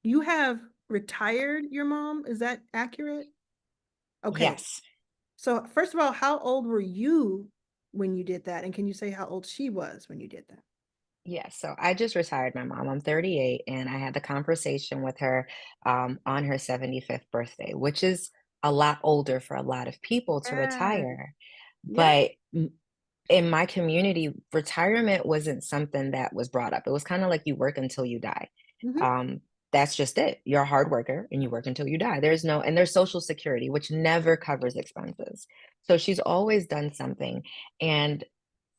you have retired your mom. Is that accurate? Okay. Yes. So first of all, how old were you when you did that? And can you say how old she was when you did that? Yes. So I just retired my mom. I'm 38, and I had the conversation with her on her 75th birthday, which is a lot older for a lot of people to Yeah. retire. Yeah. But in my community, retirement wasn't something that was brought up. It was kind of like you work until you die. Hmm. Um, that's just it. You're a hard worker and you work until you die. There's Social Security, which never covers expenses. So she's always done something. And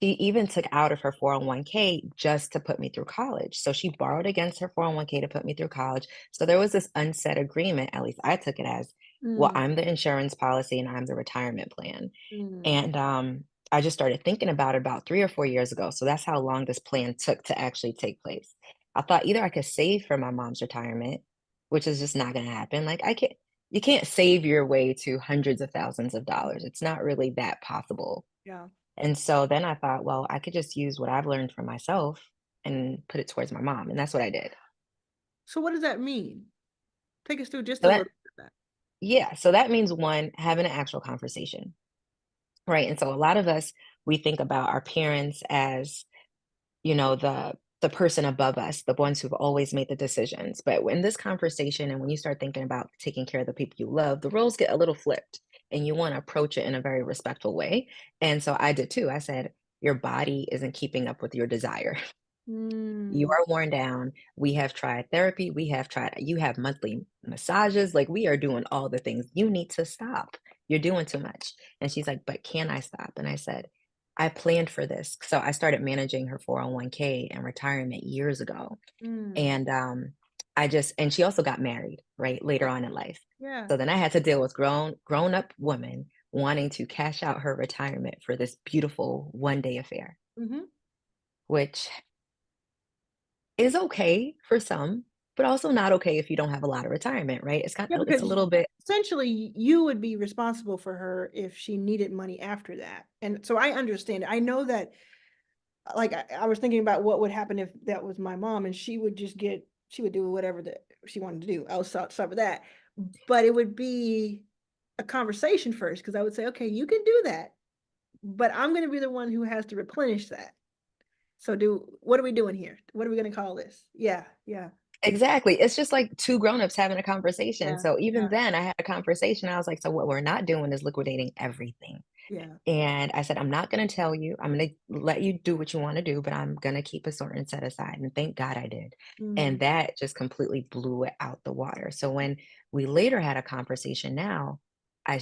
she even took out of her 401k just to put me through college. So she borrowed against her 401k to put me through college. So there was this unsaid agreement, at least I took it as, well, Mm, I'm the insurance policy and I'm the retirement plan. mm. And I just started thinking about it about 3 or 4 years ago. So that's how long this plan took to actually take place. I thought either I could save for my mom's retirement, which is just not going to happen. You can't save your way to hundreds of thousands of dollars. It's not really that possible. Yeah. And so then I thought, well, I could just use what I've learned for myself and put it towards my mom. And that's what I did. So what does that mean? Take us through just So a that, little bit of that. yeah, so that means one, having an actual conversation, right? And so a lot of us, we think about our parents as, the person above us, the ones who've always made the decisions. But in this conversation, and when you start thinking about taking care of the people you love, the roles get a little flipped and you want to approach it in a very respectful way. And so I did too. I said, your body isn't keeping up with your desire. You Mm, are worn down. We have tried therapy. You have monthly massages. Like, we are doing all the things. You need to stop. You're doing too much. And she's like, but can I stop? And I said, I planned for this. So I started managing her 401k and retirement years ago. mm. And and she also got married, right, later on in life. Yeah. So then I had to deal with grown up woman wanting to cash out her retirement for this beautiful one day affair, Hmm. which is okay for some, but also not okay if you don't have a lot of retirement, right? Yeah, It's because a little bit. essentially you would be responsible for her if she needed money after that. And so I understand. I know that, like, I was thinking about what would happen if that was my mom and she would do whatever that she wanted to do. I'll start with that. But it would be a conversation first because I would say, okay, you can do that, but I'm going to be the one who has to replenish that. So what are we doing here? What are we going to call this? Yeah, yeah, Exactly. It's just like two grown-ups having a conversation. yeah, So even yeah, then I had a conversation. I was like, so what we're not doing is liquidating everything. yeah. And I said, I'm not going to tell you. I'm going to let you do what you want to do, but I'm going to keep a certain set aside. And thank God I did. And Mm, that just completely blew it out the water. So when we later had a conversation now, I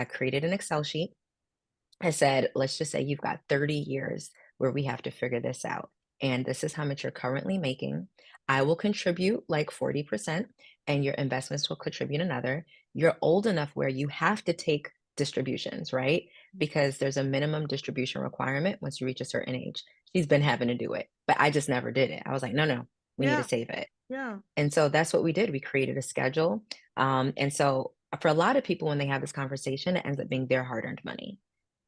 created an Excel sheet. I said, let's just say you've got 30 years where we have to figure this out. And this is how much you're currently making. I will contribute like 40%, and your investments will contribute another. You're old enough where you have to take distributions, right? Because there's a minimum distribution requirement once you reach a certain age. She's been having to do it, but I just never did it. I was like, no, no, we need to yeah, save it. yeah. And so that's what we did. We created a schedule. And so for a lot of people, when they have this conversation, it ends up being their hard earned money.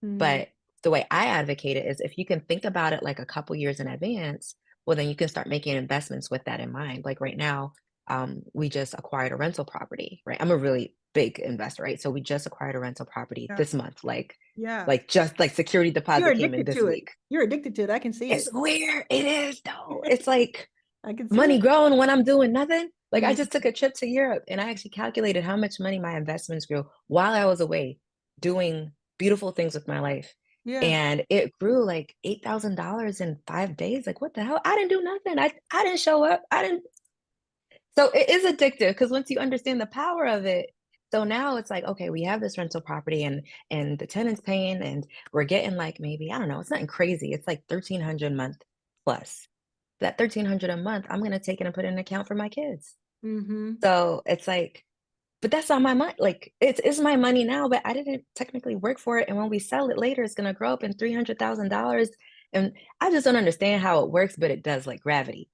Mm, But the way I advocate it is, if you can think about it like a couple years in advance, well, then you can start making investments with that in mind. Like right now, we just acquired a rental property, right? I'm a really big investor, right? So we just acquired a rental property yeah, this month, yeah. just like security You're deposit came in addicted this to it. week. You're addicted to it. I can see It's it. weird. It is though. It's like I can see money it. growing when I'm doing nothing. Like, I Mm, just took a trip to Europe and I actually calculated how much money my investments grew while I was away doing beautiful things with my life. yeah. And it grew like $8,000 in 5 days. Like, what the hell? I didn't do nothing. I didn't show up. I didn't. So it is addictive because once you understand the power of it, so now it's like, okay, we have this rental property and the tenant's paying and we're getting like, maybe, I don't know, it's nothing crazy. It's like 1,300 a month plus. That 1,300 a month, I'm gonna take it and put in an account for my kids. Mm-hmm. So it's like, but that's not my money. Like, it's my money now, but I didn't technically work for it. And when we sell it later, it's gonna grow up in $300,000. And I just don't understand how it works, but it does, like gravity.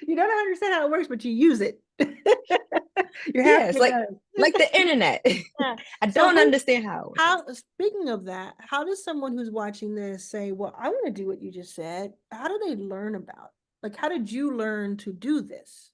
You don't understand how it works, but you use it. You're Yeah, happy it's it does. like the internet. Yeah. I So don't understand how it works. speaking of that, how does someone who's watching this say, well, I want to do what you just said? How do they learn about? Like, how did you learn to do this?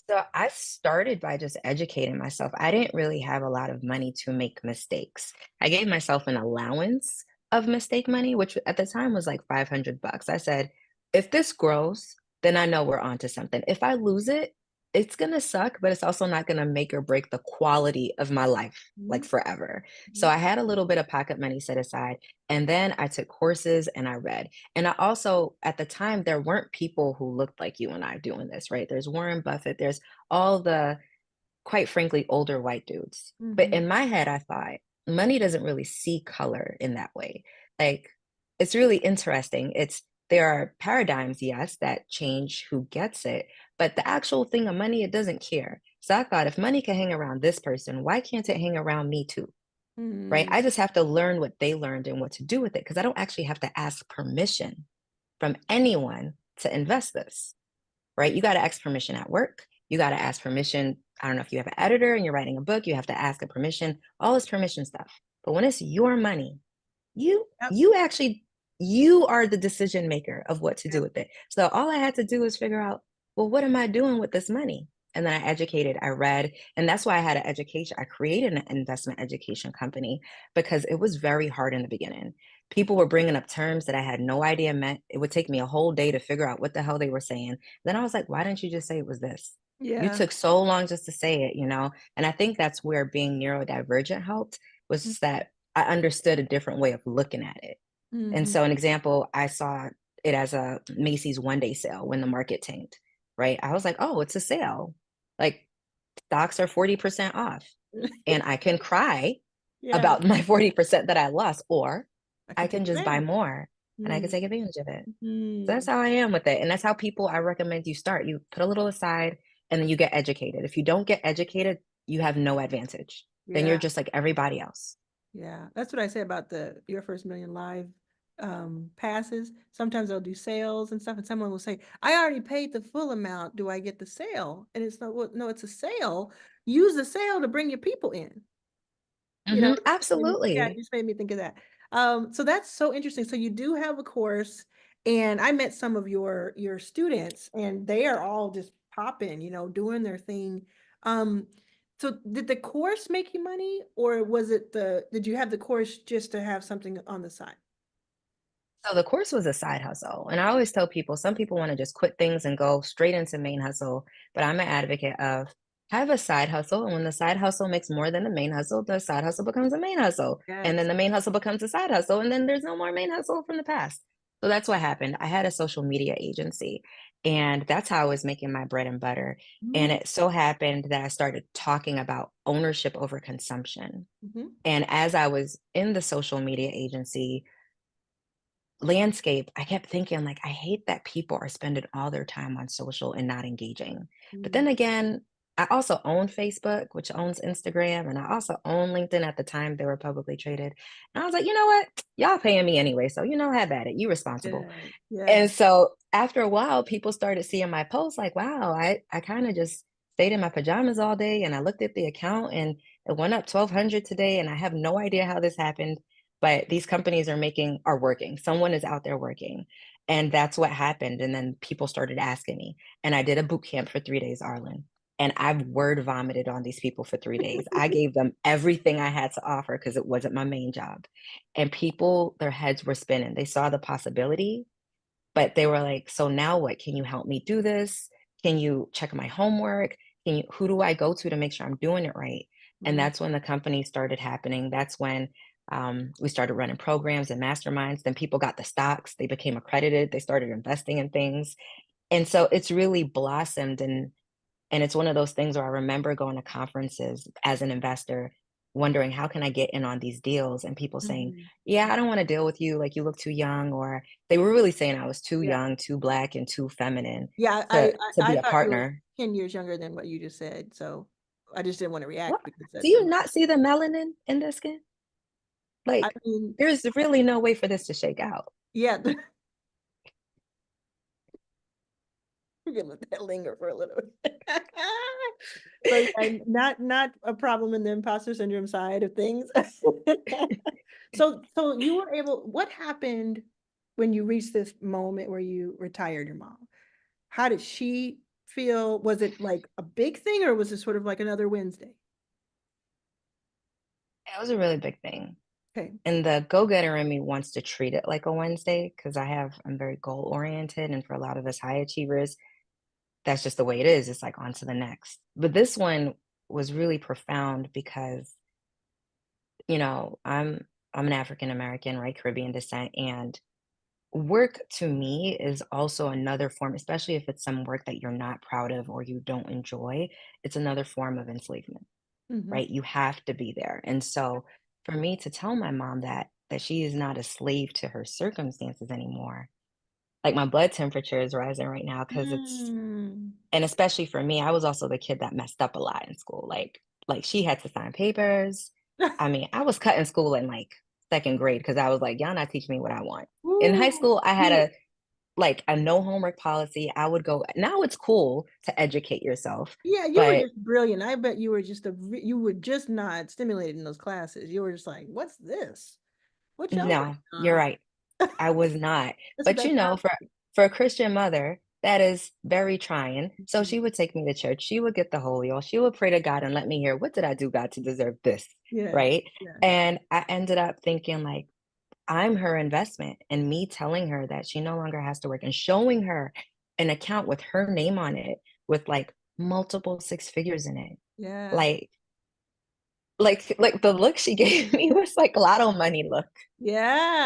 So I started by just educating myself. I didn't really have a lot of money to make mistakes. I gave myself an allowance of mistake money, which at the time was like 500 bucks. I said, if this grows, then I know we're onto something. If I lose it, it's going to suck, but it's also not going to make or break the quality of my life like Mhm, forever. So mhm, I had a little bit of pocket money set aside, and then I took courses and I read. And I also, at the time, there weren't people who looked like you and I doing this, right? There's Warren Buffett, there's all the, quite frankly, older white dudes. But mhm, in my head, I thought money doesn't really see color in that way. Like, it's really interesting. There are paradigms, yes, that change who gets it, but the actual thing of money, it doesn't care. So I thought if money can hang around this person, why can't it hang around me too? Right? mhm. I just have to learn what they learned and what to do with it because I don't actually have to ask permission from anyone to invest this, right? You got to ask permission at work. You got to ask permission. I don't know if you have an editor and you're writing a book, you have to ask a permission, all this permission stuff. But when it's your money, you Yep, you actually you are the decision maker of what to do yep. with it. So all I had to do was figure out, well, what am I doing with this money? And then I educated, I read, and that's why I had an education. I created an investment education company because it was very hard in the beginning. People were bringing up terms that I had no idea meant. It would take me a whole day to figure out what the hell they were saying. Then I was like, why didn't you just say it was this? You Yeah. took so long just to say it, you know? And I think that's where being neurodivergent helped, was that I understood a different way of looking at it. And Mhm, so an example, I saw it as a Macy's one-day sale when the market tanked, right? I was like, "Oh, it's a sale. Like, stocks are 40% off." And I can cry yeah, about my 40% that I lost, or I I can take can just buy advantage. more and I can Mm, take advantage of it. So that's mhm. how I am with it. And that's how people I recommend you start. You put a little aside and then you get educated. If you don't get educated, you have no advantage. Then Yeah, you're just like everybody else. yeah. That's what I say about the Your First Million Live passes. Sometimes they'll do sales and stuff, and someone will say, I already paid the full amount. Do I get the sale? And it's not, well, no, it's a sale. Use the sale to bring your people in. Mhm, Yeah, it absolutely. just made me think of that. So that's so interesting. So you do have a course, and I met some of your students, and they are all just popping, doing their thing. Um, so did the course make you money, or did you have the course just to have something on the side? So the course was a side hustle. And I always tell people, some people want to just quit things and go straight into main hustle. But I'm an advocate of have a side hustle. And when the side hustle makes more than the main hustle, the side hustle becomes a main hustle. And then Yes. the main hustle becomes a side hustle. And then there's no more main hustle from the past. So that's what happened. I had a social media agency, and that's how I was making my bread and butter. And Mhm, it so happened that I started talking about ownership over consumption. mhm, And as I was in the social media agency, landscape, I kept thinking, like, I hate that people are spending all their time on social and not engaging. But mhm. then again, I also own Facebook, which owns Instagram, and I also own LinkedIn at the time they were publicly traded. And I was like, you know what? Y'all paying me anyway. So, have at it. You responsible. Good. Yeah. And so after a while, people started seeing my posts like, wow, I kind of just stayed in my pajamas all day and I looked at the account and it went up 1,200 today. And I have no idea how this happened, but these companies are working. Someone is out there working. And that's what happened. And then people started asking me. And I did a boot camp for 3 days, Arlen. And I've word vomited on these people for 3 days. I gave them everything I had to offer because it wasn't my main job. And people, their heads were spinning. They saw the possibility, but they were like, "So now what? Can you help me do this? Can you check my homework? Who do I go to make sure I'm doing it right?" And Mhm, that's when the company started happening. That's when we started running programs and masterminds. Then people got the stocks. They became accredited. They started investing in things. And so it's really blossomed, and it's one of those things where I remember going to conferences as an investor, wondering how can I get in on these deals, and people saying, mhm. "Yeah, I don't want to deal with you. Like you look too young," or they were really saying I was too Yeah. young, too black, and too feminine Yeah, to be I a thought you were partner. 10 years younger than what you just said, so I just didn't wanna What? react because Do that's you not see the melanin in the skin? I Like, mean, there's really no way for this to shake out. yeah, we're gonna let that linger for a little. So, yeah, not a problem in the imposter syndrome side of things. So you were able what happened when you reached this moment where you retired your mom? How did she feel, was it like a big thing or was it sort of like another Wednesday? It was a really big thing. Okay. And the go-getter in me wants to treat it like a Wednesday because I'm very goal oriented. And for a lot of us high achievers, that's just the way it is. It's like on to the next. But this one was really profound because, I'm an African American, right? Caribbean descent. And work to me is also another form, especially if it's some work that you're not proud of or you don't enjoy, it's another form of enslavement, Mhm. right? You have to be there. And so for me to tell my mom that she is not a slave to her circumstances anymore, like my blood temperature is rising right now because it's Mm. and especially for me, I was also the kid that messed up a lot in school. Like she had to sign papers. I mean, I was cutting school in like second grade because I was like, y'all not teaching me what I want. In high Ooh, school, I had you a no homework policy. I would go now it's cool to educate yourself, yeah, you were but just brilliant. I bet you were just you were just not stimulated in those classes. You were just like, "What's this? What y'all no, working you're on?" right. I was not. That's what But that sounds for a Christian mother, that is very trying. So like. she would take me to church. She would get the holy oil. She would pray to God and let me hear, what did I do, God, to deserve this? Yeah, Right. yeah, And I ended up thinking like I'm her investment and me telling her that she no longer has to work and showing her an account with her name on it with like multiple six figures in it. yeah, Like like the look she gave me was like lotto money look. yeah.